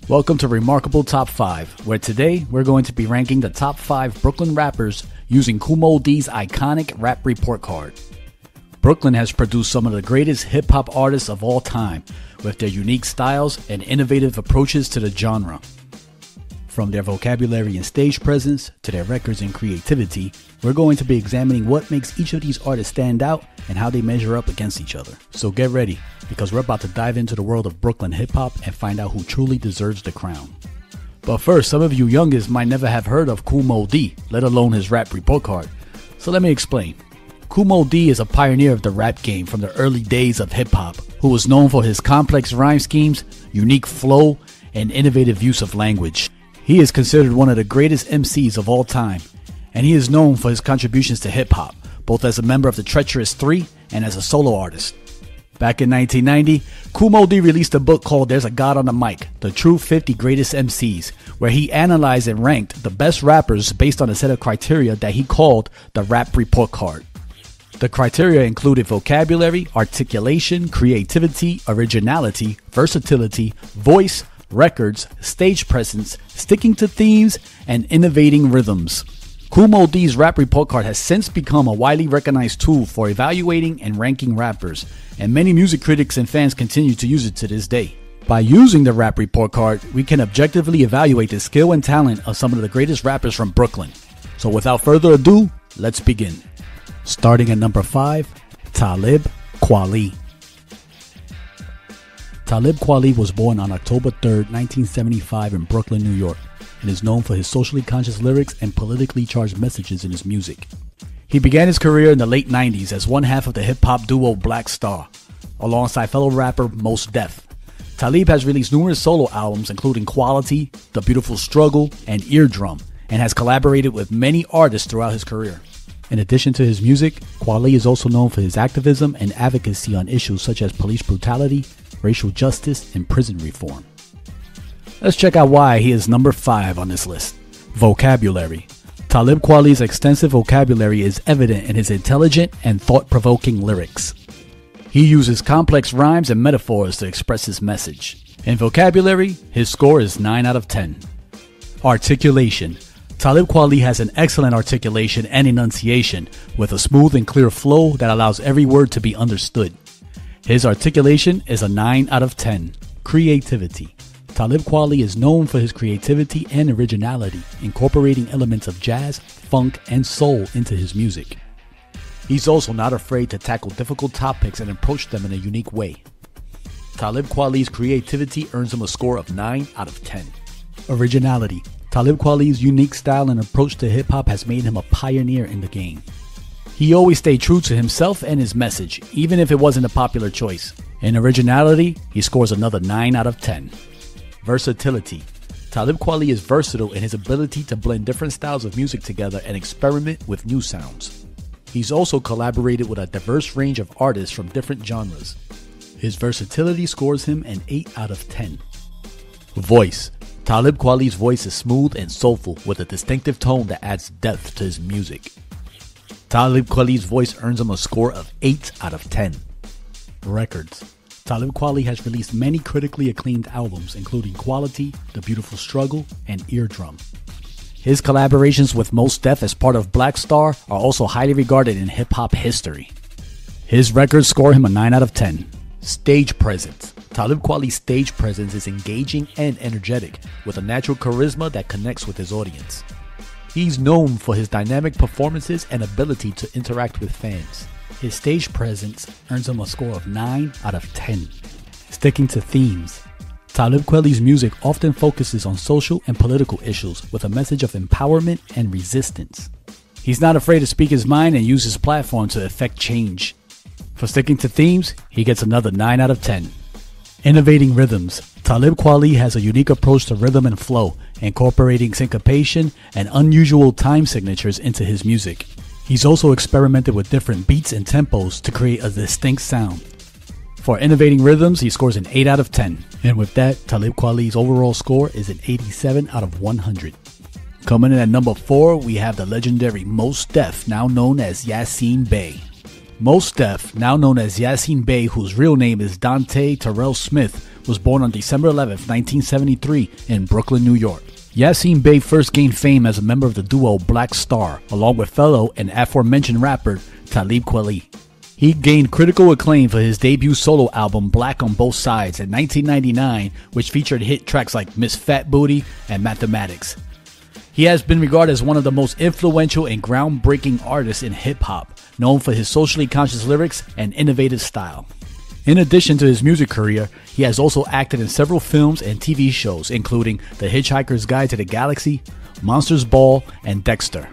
Welcome to Remarkable Top 5, where today we're going to be ranking the top 5 Brooklyn rappers using Kool Moe Dee's iconic rap report card. Brooklyn has produced some of the greatest hip-hop artists of all time, with their unique styles and innovative approaches to the genre. From their vocabulary and stage presence to their records and creativity, we're going to be examining what makes each of these artists stand out and how they measure up against each other. So get ready, because we're about to dive into the world of Brooklyn hip-hop and find out who truly deserves the crown. But first, some of you youngins might never have heard of Kool Moe Dee, let alone his rap report card. So let me explain. Kool Moe Dee is a pioneer of the rap game from the early days of hip-hop, who was known for his complex rhyme schemes, unique flow, and innovative use of language. He is considered one of the greatest MCs of all time, and he is known for his contributions to hip-hop, both as a member of the Treacherous 3 and as a solo artist. Back in 1990, Kool Moe Dee released a book called There's a God on the Mic, The True 50 Greatest MCs, where he analyzed and ranked the best rappers based on a set of criteria that he called the Rap Report Card. The criteria included vocabulary, articulation, creativity, originality, versatility, voice, records, stage presence, sticking to themes, and innovating rhythms. Kool Moe Dee's rap report card has since become a widely recognized tool for evaluating and ranking rappers, and many music critics and fans continue to use it to this day. By using the rap report card, we can objectively evaluate the skill and talent of some of the greatest rappers from Brooklyn. So without further ado, let's begin. Starting at number 5, Talib Kweli. Talib Kweli was born on October 3, 1975 in Brooklyn, New York, and is known for his socially conscious lyrics and politically charged messages in his music. He began his career in the late 90s as one half of the hip-hop duo Black Star, alongside fellow rapper Mos Def. Talib has released numerous solo albums including Quality, The Beautiful Struggle, and Eardrum, and has collaborated with many artists throughout his career. In addition to his music, Kweli is also known for his activism and advocacy on issues such as police brutality, racial justice, and prison reform. Let's check out why he is number 5 on this list. Vocabulary. Talib Kweli's extensive vocabulary is evident in his intelligent and thought-provoking lyrics. He uses complex rhymes and metaphors to express his message. In vocabulary, his score is 9 out of 10. Articulation. Talib Kweli has an excellent articulation and enunciation, with a smooth and clear flow that allows every word to be understood. His articulation is a 9 out of 10. Creativity. Talib Kweli is known for his creativity and originality, incorporating elements of jazz, funk, and soul into his music. He's also not afraid to tackle difficult topics and approach them in a unique way. Talib Kweli's creativity earns him a score of 9 out of 10. Originality. Talib Kweli's unique style and approach to hip-hop has made him a pioneer in the game. He always stayed true to himself and his message, even if it wasn't a popular choice. In originality, he scores another 9 out of 10. Versatility. Talib Kweli is versatile in his ability to blend different styles of music together and experiment with new sounds. He's also collaborated with a diverse range of artists from different genres. His versatility scores him an 8 out of 10. Voice. Talib Kweli's voice is smooth and soulful with a distinctive tone that adds depth to his music. Talib Kweli's voice earns him a score of 8 out of 10. Records. Talib Kweli has released many critically acclaimed albums including Quality, The Beautiful Struggle, and Eardrum. His collaborations with Mos Def as part of Black Star are also highly regarded in hip-hop history. His records score him a 9 out of 10. Stage presence. Talib Kweli's stage presence is engaging and energetic, with a natural charisma that connects with his audience. He's known for his dynamic performances and ability to interact with fans. His stage presence earns him a score of 9 out of 10. Sticking to themes. Talib Kweli's music often focuses on social and political issues with a message of empowerment and resistance. He's not afraid to speak his mind and use his platform to effect change. For sticking to themes, he gets another 9 out of 10. Innovating rhythms. Talib Kweli has a unique approach to rhythm and flow, incorporating syncopation and unusual time signatures into his music. He's also experimented with different beats and tempos to create a distinct sound. For innovating rhythms, he scores an 8 out of 10. And with that, Talib Kweli's overall score is an 87 out of 100. Coming in at number 4, we have the legendary Mos Def, now known as Yasin Bay. Mos Def, now known as Yasin Bay, whose real name is Dante Terrell Smith, was born on December 11, 1973 in Brooklyn, New York. Yasin Bay first gained fame as a member of the duo Black Star, along with fellow and aforementioned rapper Talib Kweli. He gained critical acclaim for his debut solo album Black on Both Sides in 1999, which featured hit tracks like Miss Fat Booty and Mathematics. He has been regarded as one of the most influential and groundbreaking artists in hip-hop, known for his socially conscious lyrics and innovative style. In addition to his music career, he has also acted in several films and TV shows, including The Hitchhiker's Guide to the Galaxy, Monsters Ball, and Dexter.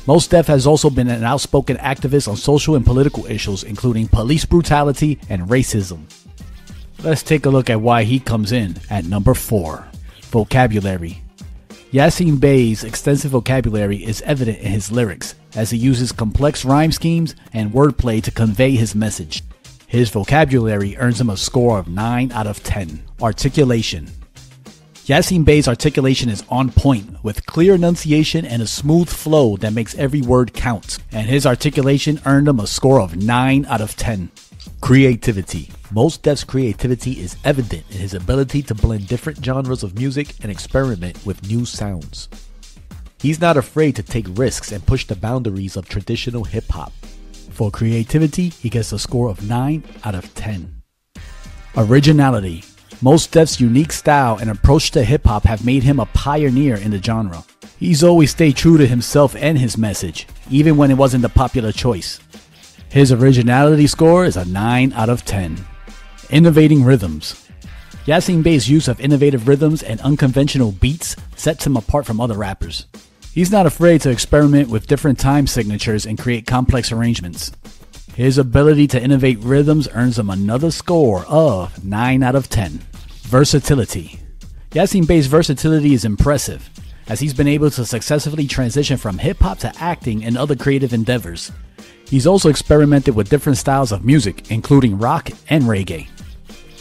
Mos Def has also been an outspoken activist on social and political issues, including police brutality and racism. Let's take a look at why he comes in at number 4. Vocabulary. Yasin Bay's extensive vocabulary is evident in his lyrics, as he uses complex rhyme schemes and wordplay to convey his message. His vocabulary earns him a score of 9 out of 10. Articulation. Yasin Bay's articulation is on point, with clear enunciation and a smooth flow that makes every word count, and his articulation earned him a score of 9 out of 10. Creativity. Mos Def's creativity is evident in his ability to blend different genres of music and experiment with new sounds. He's not afraid to take risks and push the boundaries of traditional hip-hop. For creativity, he gets a score of 9 out of 10. Originality. Mos Def's unique style and approach to hip-hop have made him a pioneer in the genre. He's always stayed true to himself and his message, even when it wasn't the popular choice. His originality score is a 9 out of 10. Innovating rhythms. Yasin Bay's use of innovative rhythms and unconventional beats sets him apart from other rappers. He's not afraid to experiment with different time signatures and create complex arrangements. His ability to innovate rhythms earns him another score of 9 out of 10. Versatility. Yasin Bay's versatility is impressive, as he's been able to successfully transition from hip-hop to acting and other creative endeavors. He's also experimented with different styles of music, including rock and reggae.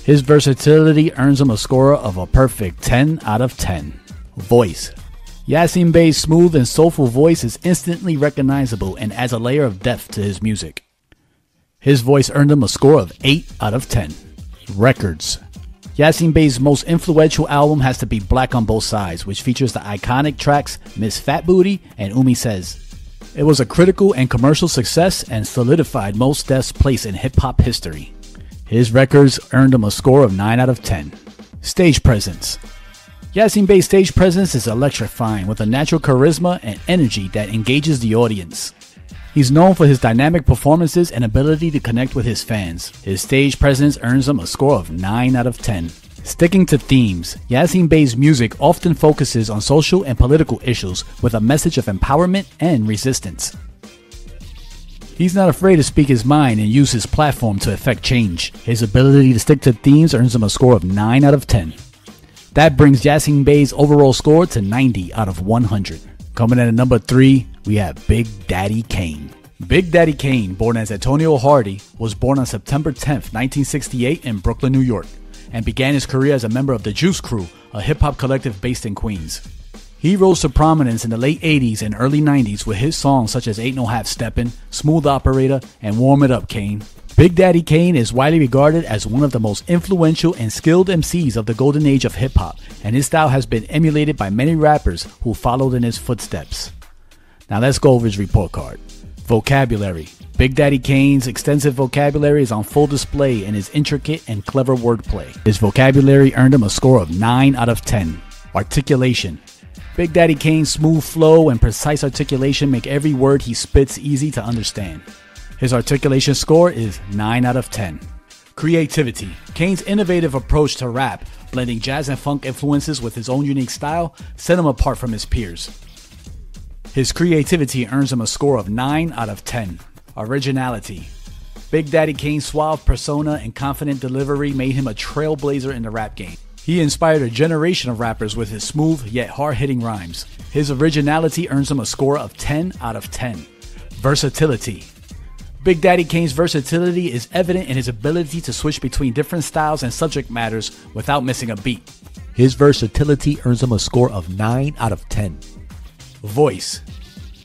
His versatility earns him a score of a perfect 10 out of 10. Voice. Yasin Bay's smooth and soulful voice is instantly recognizable and adds a layer of depth to his music. His voice earned him a score of 8 out of 10. Records. Yasin Bay's most influential album has to be Black on Both Sides, which features the iconic tracks Miss Fat Booty and Umi Says. It was a critical and commercial success and solidified Mos Def's place in hip-hop history. His records earned him a score of 9 out of 10. Stage presence. Yasin Bay's stage presence is electrifying, with a natural charisma and energy that engages the audience. He's known for his dynamic performances and ability to connect with his fans. His stage presence earns him a score of 9 out of 10. Sticking to themes, Yasin Bay's music often focuses on social and political issues with a message of empowerment and resistance. He's not afraid to speak his mind and use his platform to effect change. His ability to stick to themes earns him a score of 9 out of 10. That brings Yasin Bay's overall score to 90 out of 100. Coming in at number 3, we have Big Daddy Kane. Big Daddy Kane, born as Antonio Hardy, was born on September 10, 1968 in Brooklyn, New York, and began his career as a member of the Juice Crew, a hip-hop collective based in Queens. He rose to prominence in the late 80s and early 90s with his songs such as Ain't No Half Steppin', Smooth Operator, and Warm It Up, Kane. Big Daddy Kane is widely regarded as one of the most influential and skilled MCs of the golden age of hip-hop, and his style has been emulated by many rappers who followed in his footsteps. Now let's go over his report card. Vocabulary. Big Daddy Kane's extensive vocabulary is on full display in his intricate and clever wordplay. His vocabulary earned him a score of 9 out of 10. Articulation. Big Daddy Kane's smooth flow and precise articulation make every word he spits easy to understand. His articulation score is 9 out of 10. Creativity. Kane's innovative approach to rap, blending jazz and funk influences with his own unique style, set him apart from his peers. His creativity earns him a score of 9 out of 10. Originality. Big Daddy Kane's suave persona and confident delivery made him a trailblazer in the rap game. He inspired a generation of rappers with his smooth yet hard-hitting rhymes. His originality earns him a score of 10 out of 10. Versatility. Big Daddy Kane's versatility is evident in his ability to switch between different styles and subject matters without missing a beat. His versatility earns him a score of 9 out of 10. Voice.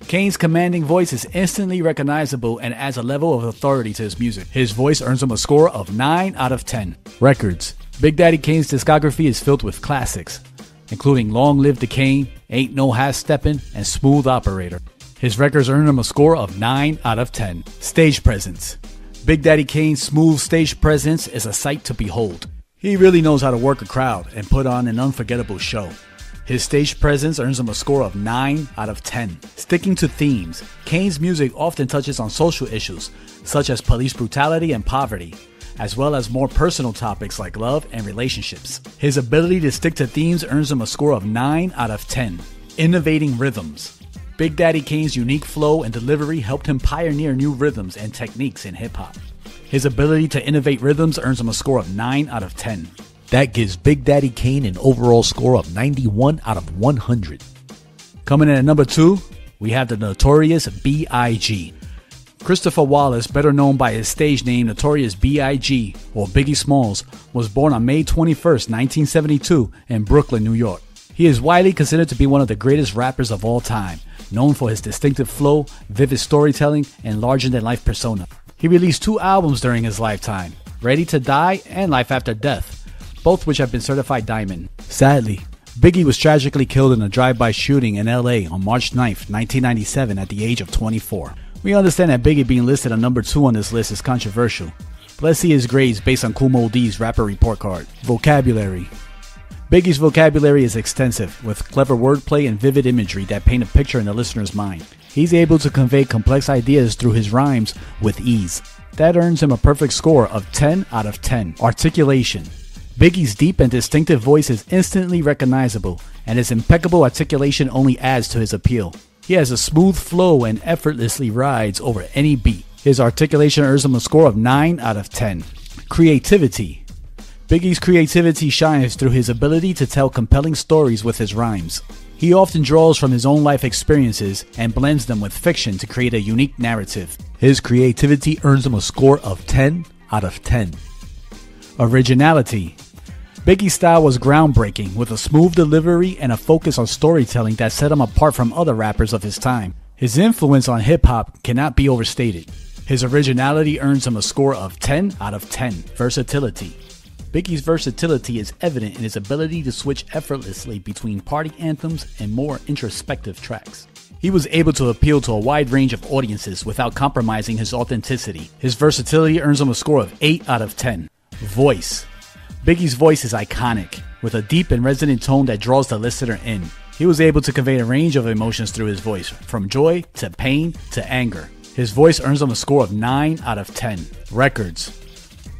Kane's commanding voice is instantly recognizable and adds a level of authority to his music. His voice earns him a score of 9 out of 10. Records. Big Daddy Kane's discography is filled with classics, including Long Live the Kane, Ain't No Half Steppin', and Smooth Operator. His records earned him a score of 9 out of 10. Stage presence. Big Daddy Kane's smooth stage presence is a sight to behold. He really knows how to work a crowd and put on an unforgettable show. His stage presence earns him a score of 9 out of 10. Sticking to themes, Kane's music often touches on social issues, such as police brutality and poverty, as well as more personal topics like love and relationships. His ability to stick to themes earns him a score of 9 out of 10. Innovating rhythms. Big Daddy Kane's unique flow and delivery helped him pioneer new rhythms and techniques in hip-hop. His ability to innovate rhythms earns him a score of 9 out of 10. That gives Big Daddy Kane an overall score of 91 out of 100. Coming in at number 2, we have the Notorious B.I.G. Christopher Wallace, better known by his stage name Notorious B.I.G. or Biggie Smalls, was born on May 21st, 1972 in Brooklyn, New York. He is widely considered to be one of the greatest rappers of all time, known for his distinctive flow, vivid storytelling, and larger-than-life persona. He released 2 albums during his lifetime, Ready to Die and Life After Death, both which have been certified diamond. Sadly, Biggie was tragically killed in a drive-by shooting in LA on March 9th, 1997 at the age of 24. We understand that Biggie being listed on number 2 on this list is controversial, but let's see his grades based on Kool Moe Dee's rapper report card. Vocabulary. Biggie's vocabulary is extensive, with clever wordplay and vivid imagery that paint a picture in the listener's mind. He's able to convey complex ideas through his rhymes with ease. That earns him a perfect score of 10 out of 10. Articulation. Biggie's deep and distinctive voice is instantly recognizable, and his impeccable articulation only adds to his appeal. He has a smooth flow and effortlessly rides over any beat. His articulation earns him a score of 9 out of 10. Creativity. Biggie's creativity shines through his ability to tell compelling stories with his rhymes. He often draws from his own life experiences and blends them with fiction to create a unique narrative. His creativity earns him a score of 10 out of 10. Originality. Biggie's style was groundbreaking, with a smooth delivery and a focus on storytelling that set him apart from other rappers of his time. His influence on hip-hop cannot be overstated. His originality earns him a score of 10 out of 10. Versatility. Biggie's versatility is evident in his ability to switch effortlessly between party anthems and more introspective tracks. He was able to appeal to a wide range of audiences without compromising his authenticity. His versatility earns him a score of 8 out of 10. Voice. Biggie's voice is iconic, with a deep and resonant tone that draws the listener in. He was able to convey a range of emotions through his voice, from joy to pain to anger. His voice earns him a score of 9 out of 10. Records.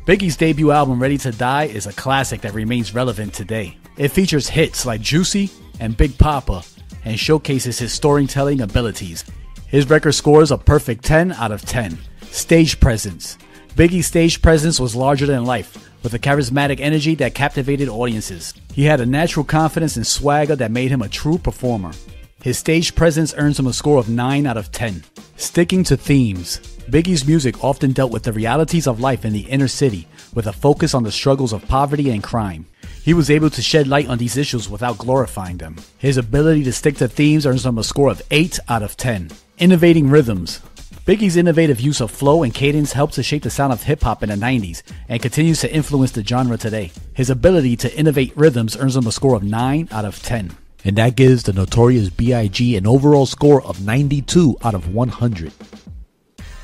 Biggie's debut album, Ready to Die, is a classic that remains relevant today. It features hits like Juicy and Big Papa and showcases his storytelling abilities. His record scores a perfect 10 out of 10. Stage presence. Biggie's stage presence was larger than life, with a charismatic energy that captivated audiences. He had a natural confidence and swagger that made him a true performer. His stage presence earns him a score of 9 out of 10. Sticking to themes. Biggie's music often dealt with the realities of life in the inner city, with a focus on the struggles of poverty and crime. He was able to shed light on these issues without glorifying them. His ability to stick to themes earns him a score of 8 out of 10. Innovating rhythms. Biggie's innovative use of flow and cadence helped to shape the sound of hip-hop in the 90s and continues to influence the genre today. His ability to innovate rhythms earns him a score of 9 out of 10. And that gives the Notorious B.I.G. an overall score of 92 out of 100.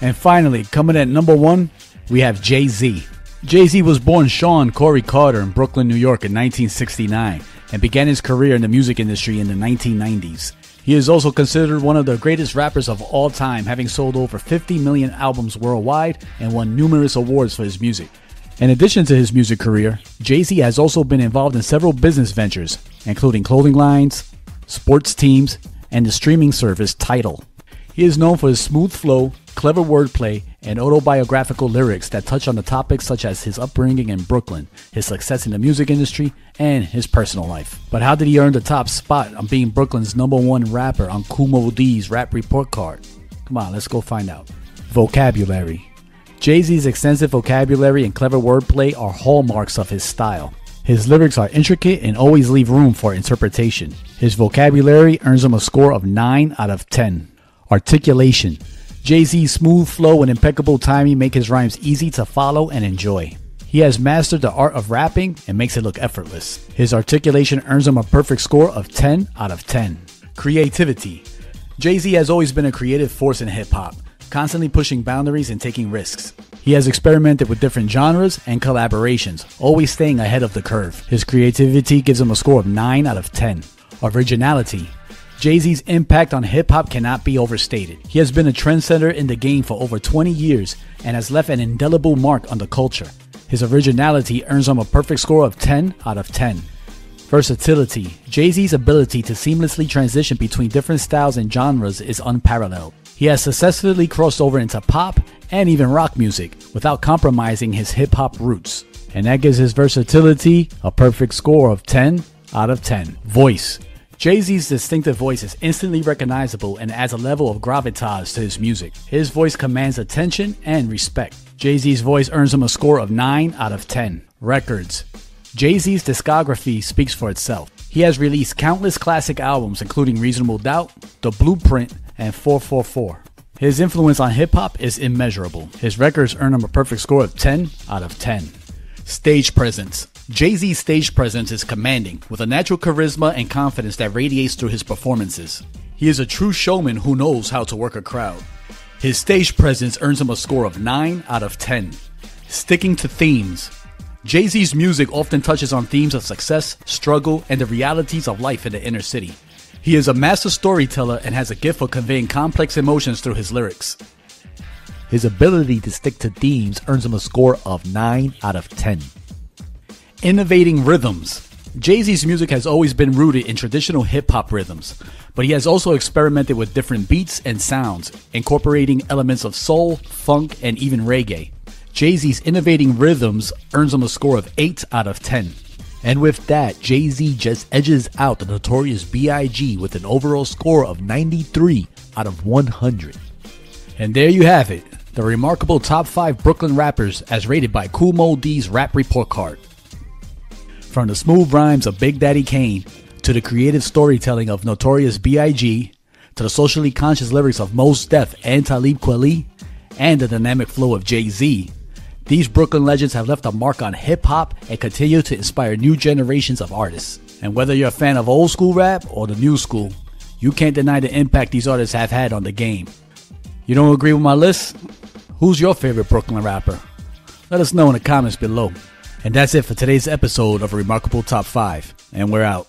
And finally, coming at number 1, we have JayZ. JayZ was born Sean Corey Carter in Brooklyn, New York in 1969 and began his career in the music industry in the 1990s. He is also considered one of the greatest rappers of all time, having sold over 50 million albums worldwide and won numerous awards for his music. In addition to his music career, JayZ has also been involved in several business ventures, including clothing lines, sports teams, and the streaming service Tidal. He is known for his smooth flow, clever wordplay, and autobiographical lyrics that touch on the topics such as his upbringing in Brooklyn, his success in the music industry, and his personal life. But how did he earn the top spot on being Brooklyn's #1 rapper on Kool Moe Dee's rap report card? Come on, let's go find out. Vocabulary. JayZ's extensive vocabulary and clever wordplay are hallmarks of his style. His lyrics are intricate and always leave room for interpretation. His vocabulary earns him a score of 9 out of 10. Articulation. JayZ's smooth flow and impeccable timing make his rhymes easy to follow and enjoy. He has mastered the art of rapping and makes it look effortless. His articulation earns him a perfect score of 10 out of 10. Creativity. JayZ has always been a creative force in hip-hop, constantly pushing boundaries and taking risks. He has experimented with different genres and collaborations, always staying ahead of the curve. His creativity gives him a score of 9 out of 10. Originality. JayZ's impact on hip-hop cannot be overstated. He has been a trendsetter in the game for over 20 years and has left an indelible mark on the culture. His originality earns him a perfect score of 10 out of 10. Versatility. JayZ's ability to seamlessly transition between different styles and genres is unparalleled. He has successfully crossed over into pop and even rock music without compromising his hip-hop roots. And that gives his versatility a perfect score of 10 out of 10. Voice. JayZ's distinctive voice is instantly recognizable and adds a level of gravitas to his music. His voice commands attention and respect. JayZ's voice earns him a score of 9 out of 10. Records. JayZ's discography speaks for itself. He has released countless classic albums including Reasonable Doubt, The Blueprint, and 444. His influence on hip-hop is immeasurable. His records earn him a perfect score of 10 out of 10. Stage presence. JayZ's stage presence is commanding, with a natural charisma and confidence that radiates through his performances. He is a true showman who knows how to work a crowd. His stage presence earns him a score of 9 out of 10. Sticking to themes. JayZ's music often touches on themes of success, struggle, and the realities of life in the inner city. He is a master storyteller and has a gift for conveying complex emotions through his lyrics. His ability to stick to themes earns him a score of 9 out of 10. Innovating rhythms. JayZ's music has always been rooted in traditional hip-hop rhythms, but he has also experimented with different beats and sounds, incorporating elements of soul, funk, and even reggae. JayZ's innovating rhythms earns him a score of 8 out of 10. And with that, JayZ just edges out the Notorious B.I.G. with an overall score of 93 out of 100. And there you have it, the remarkable top 5 Brooklyn rappers as rated by Kool Moe Dee's Rap Report Card. From the smooth rhymes of Big Daddy Kane, to the creative storytelling of Notorious B.I.G., to the socially conscious lyrics of Mos Def and Talib Kweli, and the dynamic flow of JayZ, these Brooklyn legends have left a mark on hip-hop and continue to inspire new generations of artists. And whether you're a fan of old school rap or the new school, you can't deny the impact these artists have had on the game. You don't agree with my list? Who's your favorite Brooklyn rapper? Let us know in the comments below. And that's it for today's episode of Remarkable Top 5. And we're out.